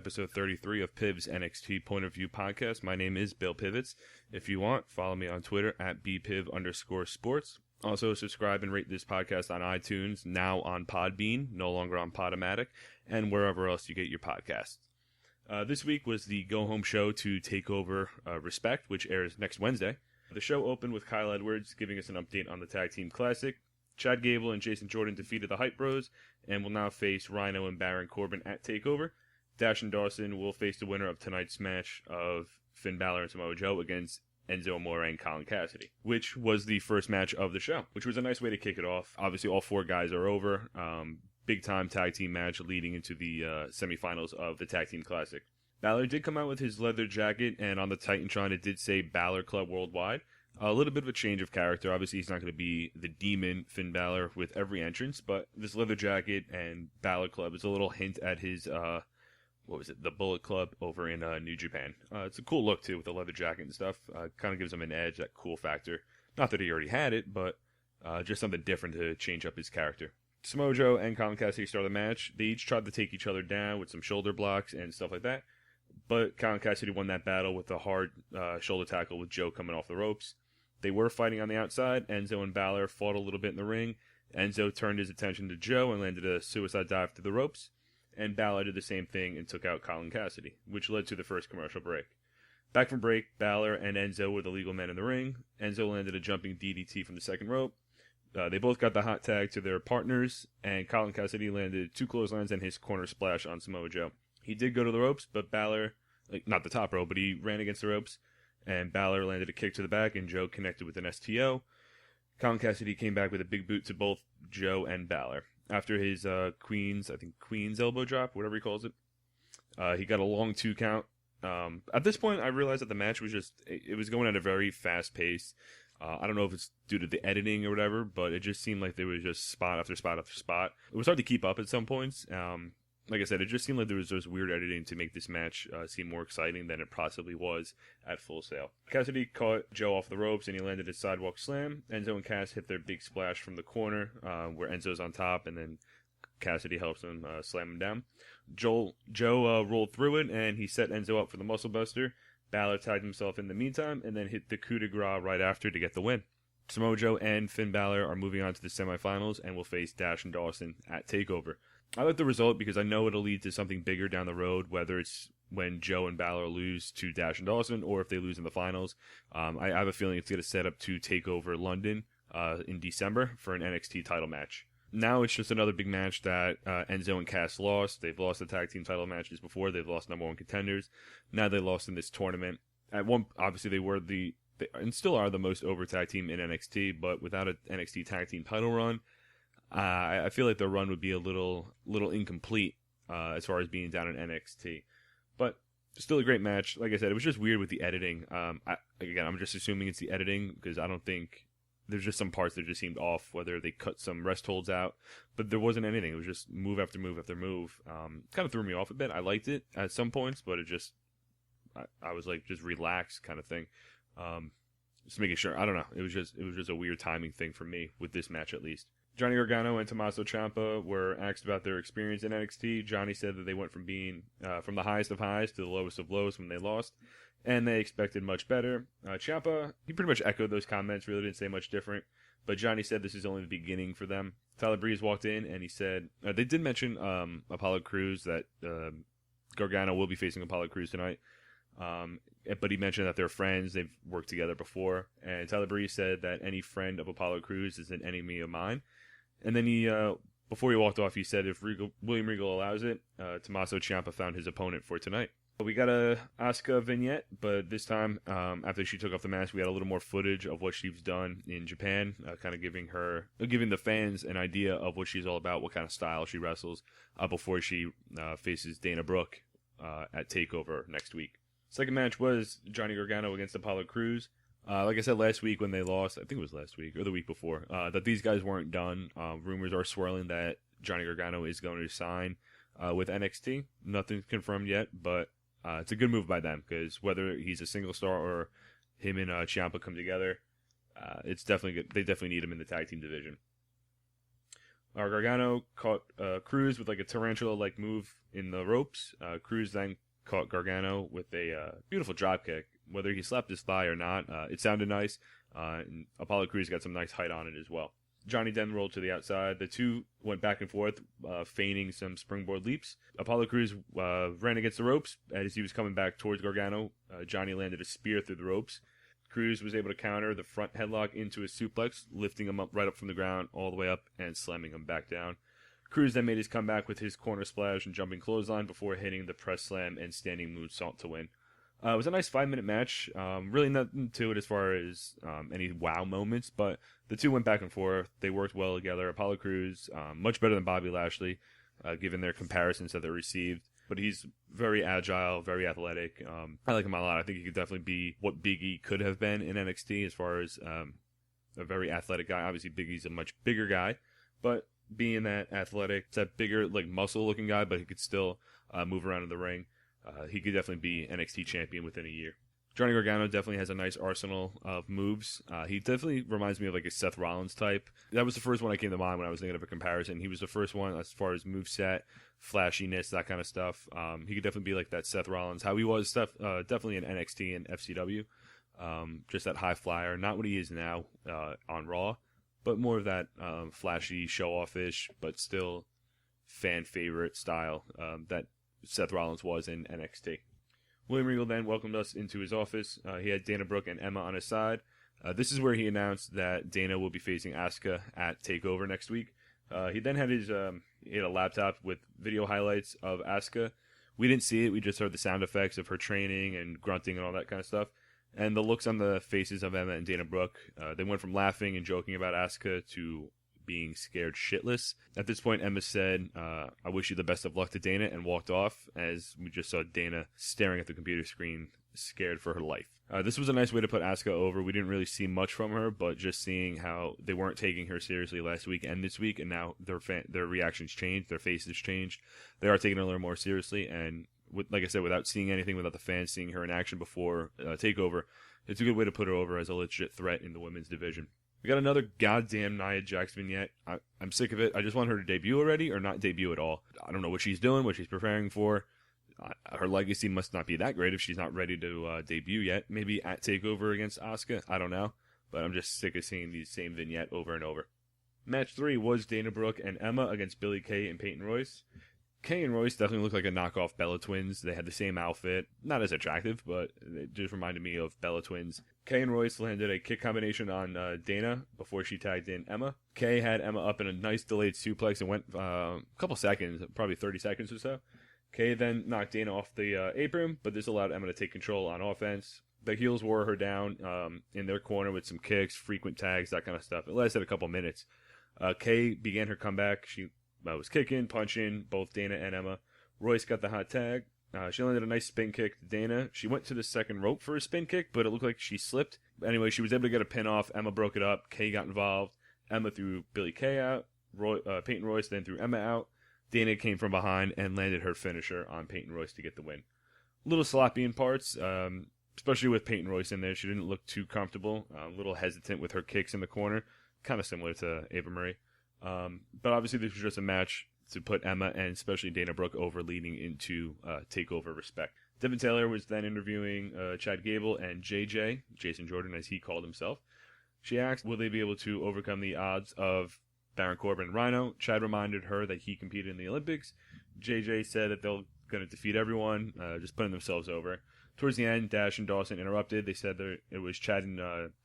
episode 33 of Piv's NXT Point of View podcast. My name is Bill Pivots. If you want, follow me on Twitter at bpiv_sports. Also, subscribe and rate this podcast on iTunes, now on Podbean, no longer on Podomatic, and wherever else you get your podcasts. This week was the go-home show to TakeOver Respect, which airs next Wednesday. The show opened with Kyle Edwards giving us an update on the Tag Team Classic. Chad Gable and Jason Jordan defeated the Hype Bros and will now face Rhino and Baron Corbin at TakeOver. Dash and Dawson will face the winner of tonight's match of Finn Balor and Samoa Joe against Enzo Amore and Colin Cassidy, which was the first match of the show, which was a nice way to kick it off. Obviously, all four guys are over. Big-time tag team match leading into the semifinals of the Tag Team Classic. Balor did come out with his leather jacket, and on the Titantron it did say Balor Club Worldwide. A little bit of a change of character. Obviously, he's not going to be the demon Finn Balor with every entrance, but this leather jacket and Balor Club is a little hint at his, the Bullet Club over in New Japan. It's a cool look, too, with the leather jacket and stuff. Kind of gives him an edge, that cool factor. Not that he already had it, but just something different to change up his character. Samoa Joe and Colin Cassidy start the match. They each tried to take each other down with some shoulder blocks and stuff like that, but Colin Cassidy won that battle with a hard shoulder tackle with Joe coming off the ropes. They were fighting on the outside. Enzo and Balor fought a little bit in the ring. Enzo turned his attention to Joe and landed a suicide dive through the ropes. And Balor did the same thing and took out Colin Cassidy, which led to the first commercial break. Back from break, Balor and Enzo were the legal men in the ring. Enzo landed a jumping DDT from the second rope. They both got the hot tag to their partners, and Colin Cassidy landed two clotheslines and his corner splash on Samoa Joe. He did go to the ropes, but Balor, not the top rope, but he ran against the ropes. And Balor landed a kick to the back, and Joe connected with an STO. Colin Cassidy came back with a big boot to both Joe and Balor. After his Queen's elbow drop, whatever he calls it, he got a long 2 count. At this point, I realized that the match was it was going at a very fast pace. I don't know if it's due to the editing or whatever, but it just seemed like there was just spot after spot after spot. It was hard to keep up at some points. Like I said, it just seemed like there was just weird editing to make this match seem more exciting than it possibly was at Full Sail. Cassidy caught Joe off the ropes and he landed a sidewalk slam. Enzo and Cass hit their big splash from the corner where Enzo's on top, and then Cassidy helps him slam him down. Joe rolled through it and he set Enzo up for the muscle buster. Balor tied himself in the meantime and then hit the coup de grace right after to get the win. Samoa Joe and Finn Balor are moving on to the semifinals and will face Dash and Dawson at TakeOver. I like the result because I know it'll lead to something bigger down the road, whether it's when Joe and Balor lose to Dash and Dawson or if they lose in the finals. I have a feeling it's going to set up to TakeOver London in December for an NXT title match. Now it's just another big match that Enzo and Cass lost. They've lost the tag team title matches before. They've lost number one contenders. Now they lost in this tournament. Obviously they were and still are the most over tag team in NXT, but without an NXT tag team title run, I feel like the run would be a little incomplete as far as being down in NXT. But still a great match. Like I said, it was just weird with the editing. I'm just assuming it's the editing because I don't think there's just some parts that just seemed off, whether they cut some rest holds out. But there wasn't anything. It was just move after move after move. Kind of threw me off a bit. I liked it at some points, but it just, I was like, just relax kind of thing. Just making sure. I don't know. It was just a weird timing thing for me with this match at least. Johnny Gargano and Tommaso Ciampa were asked about their experience in NXT. Johnny said that they went from being from the highest of highs to the lowest of lows when they lost, and they expected much better. Ciampa, he pretty much echoed those comments, really didn't say much different, but Johnny said this is only the beginning for them. Tyler Breeze walked in, and he said, they did mention Apollo Crews, that Gargano will be facing Apollo Crews tonight, but he mentioned that they're friends, they've worked together before, and Tyler Breeze said that any friend of Apollo Crews is an enemy of mine. And then he, before he walked off, he said if William Regal allows it, Tommaso Ciampa found his opponent for tonight. We got a Asuka vignette, but this time, after she took off the mask, we had a little more footage of what she's done in Japan, kind of giving the fans an idea of what she's all about, what kind of style she wrestles, before she faces Dana Brooke at TakeOver next week. Second match was Johnny Gargano against Apollo Crews. Like I said last week when they lost, I think it was last week or the week before, that these guys weren't done. Rumors are swirling that Johnny Gargano is going to sign with NXT. Nothing's confirmed yet, but it's a good move by them because whether he's a single star or him and Ciampa come together, it's definitely good. They definitely need him in the tag team division. Gargano caught Cruz with like a tarantula-like move in the ropes. Cruz then caught Gargano with a beautiful dropkick. Whether he slapped his thigh or not, it sounded nice. And Apollo Crews got some nice height on it as well. Johnny then rolled to the outside. The two went back and forth, feigning some springboard leaps. Apollo Crews ran against the ropes. As he was coming back towards Gargano, Johnny landed a spear through the ropes. Cruz was able to counter the front headlock into a suplex, lifting him up right up from the ground, all the way up, and slamming him back down. Cruz then made his comeback with his corner splash and jumping clothesline before hitting the press slam and standing moonsault to win. It was a nice 5-minute match. Really nothing to it as far as any wow moments, but the two went back and forth. They worked well together. Apollo Crews, much better than Bobby Lashley, given their comparisons that they received. But he's very agile, very athletic. I like him a lot. I think he could definitely be what Big E could have been in NXT as far as a very athletic guy. Obviously, Big E's a much bigger guy, but being that athletic, that bigger, like muscle-looking guy, but he could still move around in the ring. He could definitely be NXT champion within a year. Johnny Gargano definitely has a nice arsenal of moves. He definitely reminds me of like a Seth Rollins type. That was the first one I came to mind when I was thinking of a comparison. He was the first one as far as moveset, flashiness, that kind of stuff. He could definitely be like that Seth Rollins, how he was definitely in NXT and FCW. Just that high flyer, not what he is now on Raw, but more of that flashy, show-off-ish, but still fan favorite style that Seth Rollins was in NXT. William Regal then welcomed us into his office. He had Dana Brooke and Emma on his side. This is where he announced that Dana will be facing Asuka at TakeOver next week. He then had he had a laptop with video highlights of Asuka. We didn't see it. We just heard the sound effects of her training and grunting and all that kind of stuff. And the looks on the faces of Emma and Dana Brooke, they went from laughing and joking about Asuka to being scared shitless. At this point, Emma said, I wish you the best of luck to Dana, and walked off as we just saw Dana staring at the computer screen, scared for her life. This was a nice way to put Asuka over. We didn't really see much from her, but just seeing how they weren't taking her seriously last week and this week, and now their reactions changed, their faces changed. They are taking her a little more seriously, and like I said, without seeing anything, without the fans seeing her in action before TakeOver, it's a good way to put her over as a legit threat in the women's division. We got another goddamn Nia Jax vignette. I'm sick of it. I just want her to debut already or not debut at all. I don't know what she's doing, what she's preparing for. Her legacy must not be that great if she's not ready to debut yet. Maybe at TakeOver against Asuka. I don't know. But I'm just sick of seeing these same vignette over and over. Match 3 was Dana Brooke and Emma against Billie Kay and Peyton Royce. Kay and Royce definitely look like a knockoff Bella Twins. They had the same outfit. Not as attractive, but it just reminded me of Bella Twins. Kay and Royce landed a kick combination on Dana before she tagged in Emma. Kay had Emma up in a nice delayed suplex and went a couple seconds, probably 30 seconds or so. Kay then knocked Dana off the apron, but this allowed Emma to take control on offense. The heels wore her down in their corner with some kicks, frequent tags, that kind of stuff. It lasted a couple minutes. Kay began her comeback. She was kicking, punching, both Dana and Emma. Royce got the hot tag. She landed a nice spin kick to Dana. She went to the second rope for a spin kick, but it looked like she slipped. Anyway, she was able to get a pin off. Emma broke it up. Kay got involved. Emma threw Billie Kay out. Peyton Royce then threw Emma out. Dana came from behind and landed her finisher on Peyton Royce to get the win. A little sloppy in parts, especially with Peyton Royce in there. She didn't look too comfortable. A little hesitant with her kicks in the corner. Kind of similar to Ava Marie. But obviously this was just a match to put Emma and especially Dana Brooke over, leading into TakeOver respect. Devin Taylor was then interviewing Chad Gable and JJ, Jason Jordan as he called himself. She asked, will they be able to overcome the odds of Baron Corbin and Rhino? Chad reminded her that he competed in the Olympics. JJ said that they're going to defeat everyone, just putting themselves over. Towards the end, Dash and Dawson interrupted. They said that it was Chad and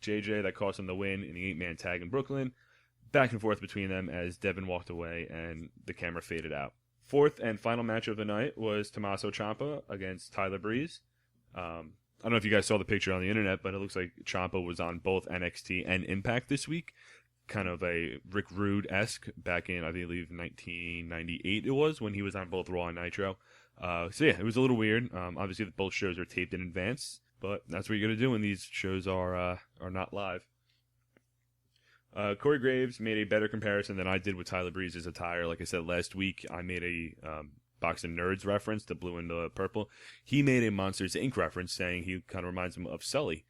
JJ that cost them the win in the 8-man tag in Brooklyn. Back and forth between them as Devin walked away and the camera faded out. Fourth and final match of the night was Tommaso Ciampa against Tyler Breeze. I don't know if you guys saw the picture on the internet, but it looks like Ciampa was on both NXT and Impact this week. Kind of a Rick Rude-esque back in, I believe, 1998 it was, when he was on both Raw and Nitro. So yeah, it was a little weird. Obviously, both shows are taped in advance, but that's what you're going to do when these shows are not live. Corey Graves made a better comparison than I did with Tyler Breeze's attire. Like I said last week, I made a Box of Nerds reference, the blue and the purple. He made a Monsters, Inc. reference, saying he kind of reminds him of Sully,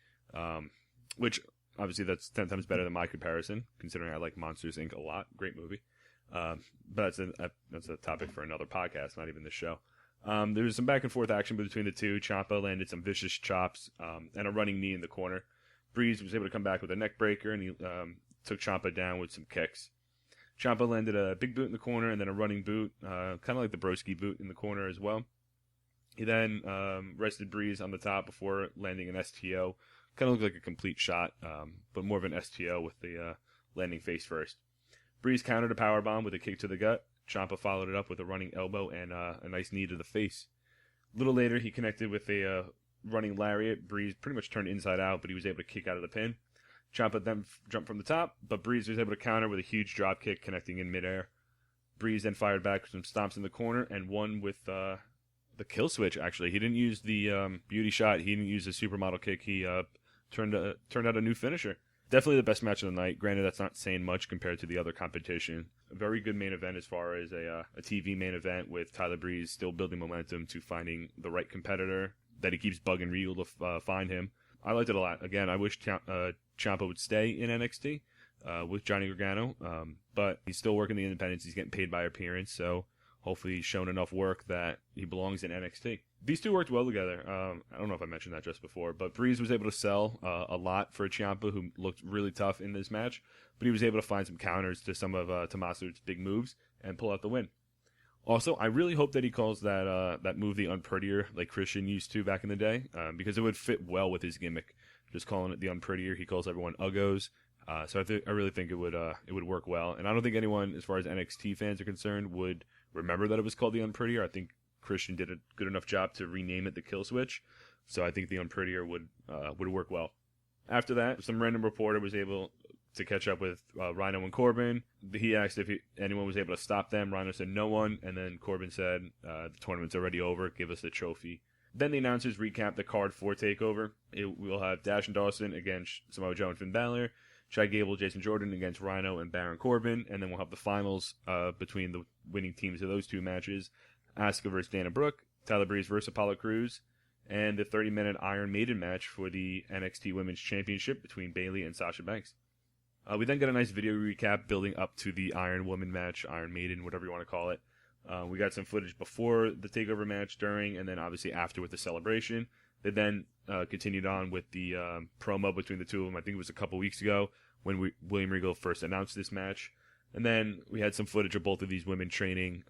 which obviously that's 10 times better than my comparison, considering I like Monsters, Inc. a lot. Great movie. But that's a topic for another podcast, not even this show. There was some back and forth action between the two. Ciampa landed some vicious chops and a running knee in the corner. Breeze was able to come back with a neck breaker, and he took Ciampa down with some kicks. Ciampa landed a big boot in the corner and then a running boot, kind of like the Broski boot in the corner as well. He then rested Breeze on the top before landing an STO. Kind of looked like a complete shot, but more of an STO with the landing face first. Breeze countered a powerbomb with a kick to the gut. Ciampa followed it up with a running elbow and a nice knee to the face. A little later, he connected with a running lariat. Breeze pretty much turned inside out, but he was able to kick out of the pin. Ciampa then jumped from the top, but Breeze was able to counter with a huge drop kick connecting in midair. Breeze then fired back with some stomps in the corner and won with the kill switch, actually. He didn't use the beauty shot. He didn't use the supermodel kick. He turned out a new finisher. Definitely the best match of the night. Granted, that's not saying much compared to the other competition. A very good main event as far as a TV main event with Tyler Breeze still building momentum to finding the right competitor that he keeps bugging Regal to find him. I liked it a lot. Again, I wish Ciampa would stay in NXT with Johnny Gargano, but he's still working the independents. He's getting paid by appearance, so hopefully he's shown enough work that he belongs in NXT. These two worked well together. I don't know if I mentioned that just before, but Breeze was able to sell a lot for Ciampa, who looked really tough in this match, but he was able to find some counters to some of Tommaso's big moves and pull out the win. Also, I really hope that he calls that move the Unprettier like Christian used to back in the day, because it would fit well with his gimmick. Just calling it the Unprettier, he calls everyone Uggos. So I really think it would work well, and I don't think anyone, as far as NXT fans are concerned, would remember that it was called the Unprettier. I think Christian did a good enough job to rename it the Kill Switch, so I think the Unprettier would work well. After that, some random reporter was able to catch up with Rhino and Corbin. He asked if anyone was able to stop them. Rhino said no one, and then Corbin said, the tournament's already over, give us the trophy. Then the announcers recapped the card for TakeOver. We'll have Dash and Dawson against Samoa Joe and Finn Balor, Chad Gable, Jason Jordan against Rhino and Baron Corbin, and then we'll have the finals between the winning teams of those two matches, Asuka versus Dana Brooke, Tyler Breeze versus Apollo Crews, and the 30-minute Iron Maiden match for the NXT Women's Championship between Bayley and Sasha Banks. We then got a nice video recap building up to the Iron Woman match, Iron Maiden, whatever you want to call it. We got some footage before the TakeOver match, during, and then obviously after with the celebration. They then continued on with the promo between the two of them. I think it was a couple weeks ago when William Regal first announced this match. And then we had some footage of both of these women training,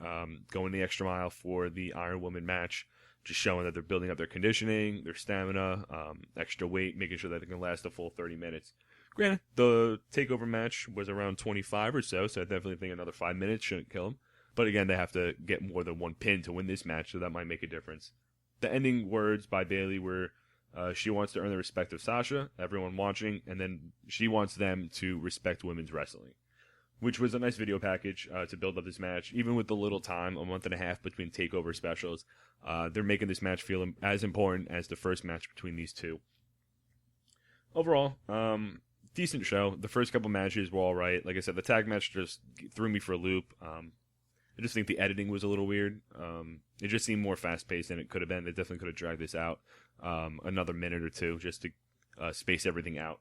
going the extra mile for the Iron Woman match, just showing that they're building up their conditioning, their stamina, extra weight, making sure that they can last a full 30 minutes. Granted, the TakeOver match was around 25 or so I definitely think another 5 minutes shouldn't kill them. But again, they have to get more than one pin to win this match, so that might make a difference. The ending words by Bayley were, she wants to earn the respect of Sasha, everyone watching, and then she wants them to respect women's wrestling, which was a nice video package to build up this match. Even with the little time, a month and a half between TakeOver specials, they're making this match feel as important as the first match between these two. Overall, decent show. The first couple matches were all right. Like I said, the tag match just threw me for a loop. I just think the editing was a little weird. It just seemed more fast-paced than it could have been. They definitely could have dragged this out another minute or two just to space everything out.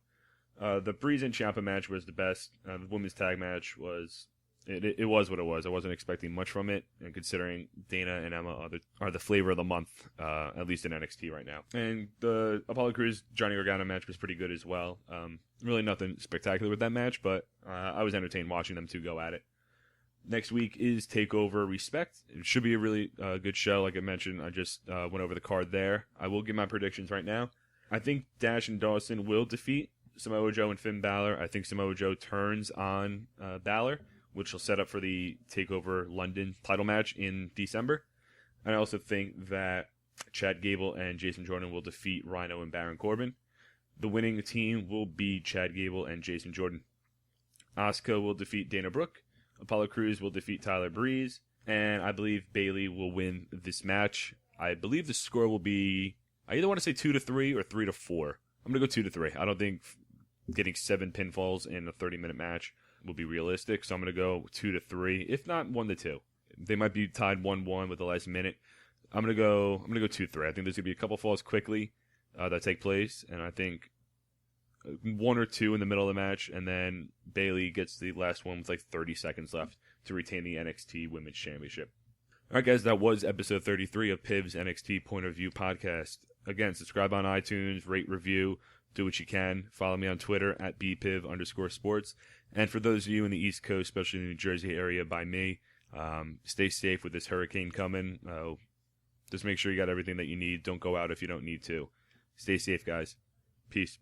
The Breeze and Ciampa match was the best. The women's tag match was... It was what it was. I wasn't expecting much from it, and considering Dana and Emma are the flavor of the month, at least in NXT right now. And the Apollo Crews Johnny Gargano match was pretty good as well. Really nothing spectacular with that match, but I was entertained watching them two go at it. Next week is TakeOver Respect. It should be a really good show. Like I mentioned, I just went over the card there. I will give my predictions right now. I think Dash and Dawson will defeat Samoa Joe and Finn Balor. I think Samoa Joe turns on Balor, which will set up for the TakeOver London title match in December. And I also think that Chad Gable and Jason Jordan will defeat Rhino and Baron Corbin. The winning team will be Chad Gable and Jason Jordan. Asuka will defeat Dana Brooke. Apollo Crews will defeat Tyler Breeze. And I believe Bayley will win this match. I believe the score will be... I either want to say 2-3 or 3-4. I'm going to go 2-3. I don't think getting 7 pinfalls in a 30-minute match will be realistic, so I'm going to go 2-3, if not 1-2. They might be tied 1-1 with the last minute. I'm going to go 2-3. I think there's going to be a couple falls quickly that take place, and I think 1 or 2 in the middle of the match, and then Bayley gets the last one with like 30 seconds left to retain the NXT Women's Championship. All right, guys, that was episode 33 of Piv's NXT Point of View podcast. Again, subscribe on iTunes, rate, review, do what you can. Follow me on Twitter at bpiv_sports. And for those of you in the East Coast, especially in the New Jersey area by me, stay safe with this hurricane coming. Just make sure you got everything that you need. Don't go out if you don't need to. Stay safe, guys. Peace.